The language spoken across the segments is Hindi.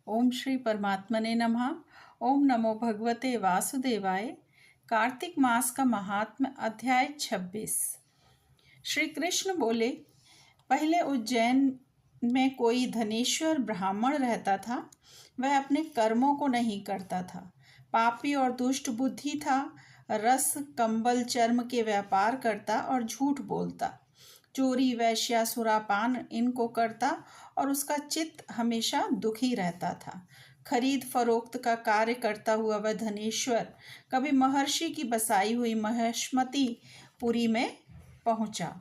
ओम श्री परमात्मने नमः। ओम नमो भगवते वासुदेवाय। कार्तिक मास का महात्म्य अध्याय 26। श्री कृष्ण बोले, पहले उज्जैन में कोई धनेश्वर ब्राह्मण रहता था। वह अपने कर्मों को नहीं करता था, पापी और दुष्ट बुद्धि था। रस कंबल चर्म के व्यापार करता और झूठ बोलता। चोरी वैश्या सुरापान इनको करता और उसका चित्त हमेशा दुखी रहता था। खरीद फरोख्त का कार्य करता हुआ वह धनेश्वर कभी महर्षि की बसाई हुई महेश्मती पुरी में पहुंचा।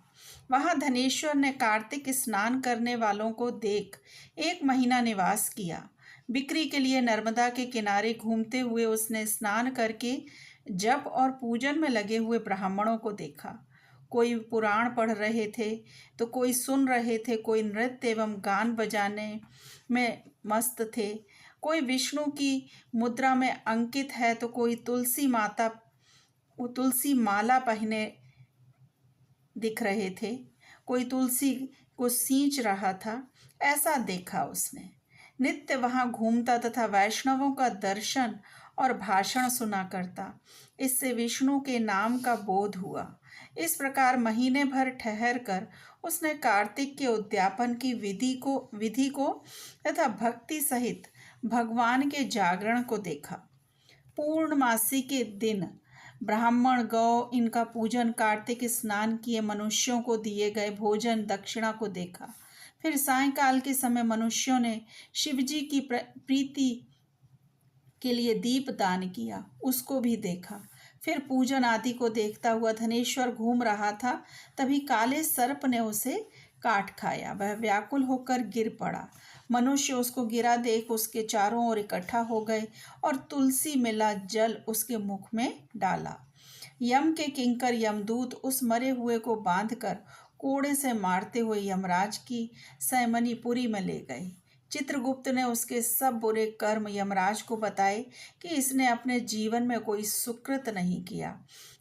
वहां धनेश्वर ने कार्तिक स्नान करने वालों को देख 1 महीना निवास किया। बिक्री के लिए नर्मदा के किनारे घूमते हुए उसने स्नान करके जप और पूजन में लगे हुए ब्राह्मणों को देखा। कोई पुराण पढ़ रहे थे तो कोई सुन रहे थे, कोई नृत्य एवं गान बजाने में मस्त थे, कोई विष्णु की मुद्रा में अंकित है तो कोई तुलसी माला पहने दिख रहे थे, कोई तुलसी को सींच रहा था। ऐसा देखा उसने। नित्य वहां घूमता तथा वैष्णवों का दर्शन और भाषण सुना करता। इससे विष्णु के नाम का बोध हुआ। इस प्रकार महीने भर ठहर कर उसने कार्तिक के उद्यापन की विधि को तथा भक्ति सहित भगवान के जागरण को देखा। पूर्णमासी के दिन ब्राह्मण गौ इनका पूजन, कार्तिक स्नान किए मनुष्यों को दिए गए भोजन दक्षिणा को देखा। फिर सायंकाल के समय मनुष्यों ने शिवजी की प्रीति के लिए दीप दान किया, उसको भी देखा। फिर पूजन आदि को देखता हुआ धनेश्वर घूम रहा था, तभी काले सर्प ने उसे काट खाया। वह व्याकुल होकर गिर पड़ा। मनुष्य उसको गिरा देख उसके चारों ओर इकट्ठा हो गए और तुलसी मिला जल उसके मुख में डाला। यम के किंकर यमदूत उस मरे हुए को बांधकर कोड़े से मारते हुए यमराज की सैमनीपुरी में ले गए। चित्रगुप्त ने उसके सब बुरे कर्म यमराज को बताए कि इसने अपने जीवन में कोई सुकृत नहीं किया।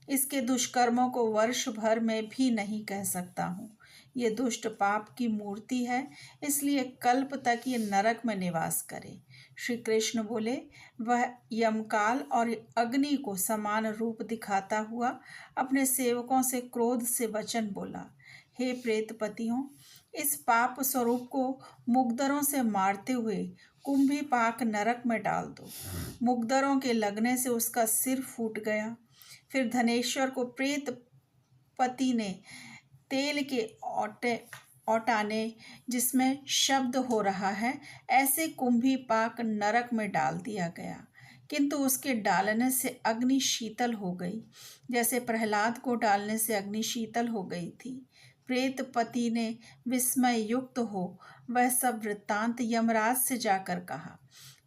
इसके दुष्कर्मों को वर्ष भर में भी नहीं कह सकता हूँ। ये दुष्ट पाप की मूर्ति है, इसलिए कल्प तक ये नरक में निवास करे। श्री कृष्ण बोले, वह यमकाल और अग्नि को समान रूप दिखाता हुआ अपने सेवकों से क्रोध से वचन बोला, हे प्रेतपतियों, इस पाप स्वरूप को मुग्दरों से मारते हुए कुंभीपाक नरक में डाल दो। मुग्दरों के लगने से उसका सिर फूट गया। फिर धनेश्वर को प्रेतपति ने तेल के औटाने जिसमें शब्द हो रहा है ऐसे कुंभीपाक नरक में डाल दिया गया, किंतु उसके डालने से अग्नि शीतल हो गई, जैसे प्रहलाद को डालने से अग्नि शीतल हो गई थी। प्रेतपति ने विस्मय युक्त हो वह सब वृत्तांत यमराज से जाकर कहा,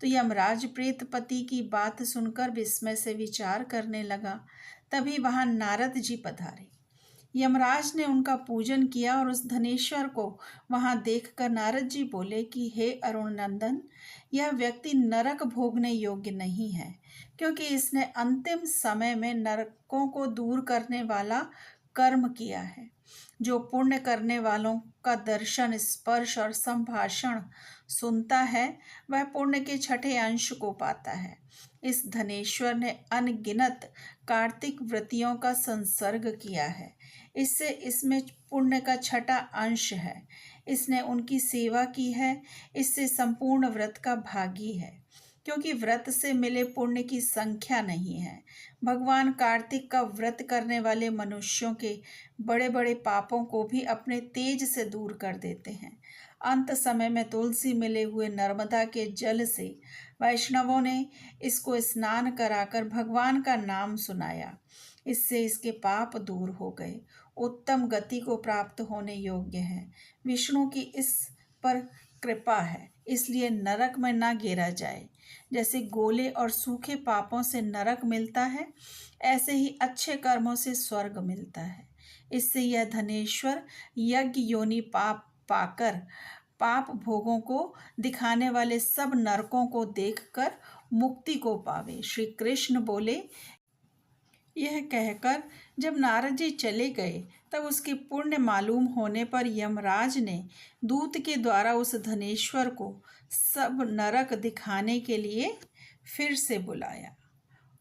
तो यमराज प्रेतपति की बात सुनकर विस्मय से विचार करने लगा। तभी वहां नारद जी पधारे। यमराज ने उनका पूजन किया और उस धनेश्वर को वहां देखकर नारद जी बोले कि हे अरुण नंदन, यह व्यक्ति नरक भोगने योग्य नहीं है, क्योंकि इसने अंतिम समय में नरकों को दूर करने वाला कर्म किया है। जो पुण्य करने वालों का दर्शन, स्पर्श और संभाषण सुनता है वह पुण्य के छठे अंश को पाता है। इस धनेश्वर ने अनगिनत कार्तिक व्रतियों का संसर्ग किया है, इससे इसमें पुण्य का छठा अंश है। इसने उनकी सेवा की है, इससे संपूर्ण व्रत का भागी है, क्योंकि व्रत से मिले पुण्य की संख्या नहीं है। भगवान कार्तिक का व्रत करने वाले मनुष्यों के बड़े बड़े पापों को भी अपने तेज से दूर कर देते हैं। अंत समय में तुलसी मिले हुए नर्मदा के जल से वैष्णवों ने इसको स्नान कराकर भगवान का नाम सुनाया। इससे इसके पाप दूर हो गए, उत्तम गति को प्राप्त होने योग्य है। विष्णु की इस पर कृपा है, इसलिए नरक में ना गिरा जाए। जैसे गोले और सूखे पापों से नरक मिलता है, ऐसे ही अच्छे कर्मों से स्वर्ग मिलता है। इससे यह धनेश्वर यज्ञ योनि पाप पाकर पाप भोगों को दिखाने वाले सब नरकों को देखकर मुक्ति को पावे। श्री कृष्ण बोले, यह कहकर जब नारद जी चले गए तब उसके पुण्य मालूम होने पर यमराज ने दूत के द्वारा उस धनेश्वर को सब नरक दिखाने के लिए फिर से बुलाया।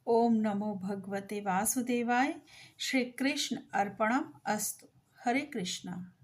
ओम नमो भगवते वासुदेवाय। श्री कृष्ण अर्पणम अस्तु। हरे कृष्णा।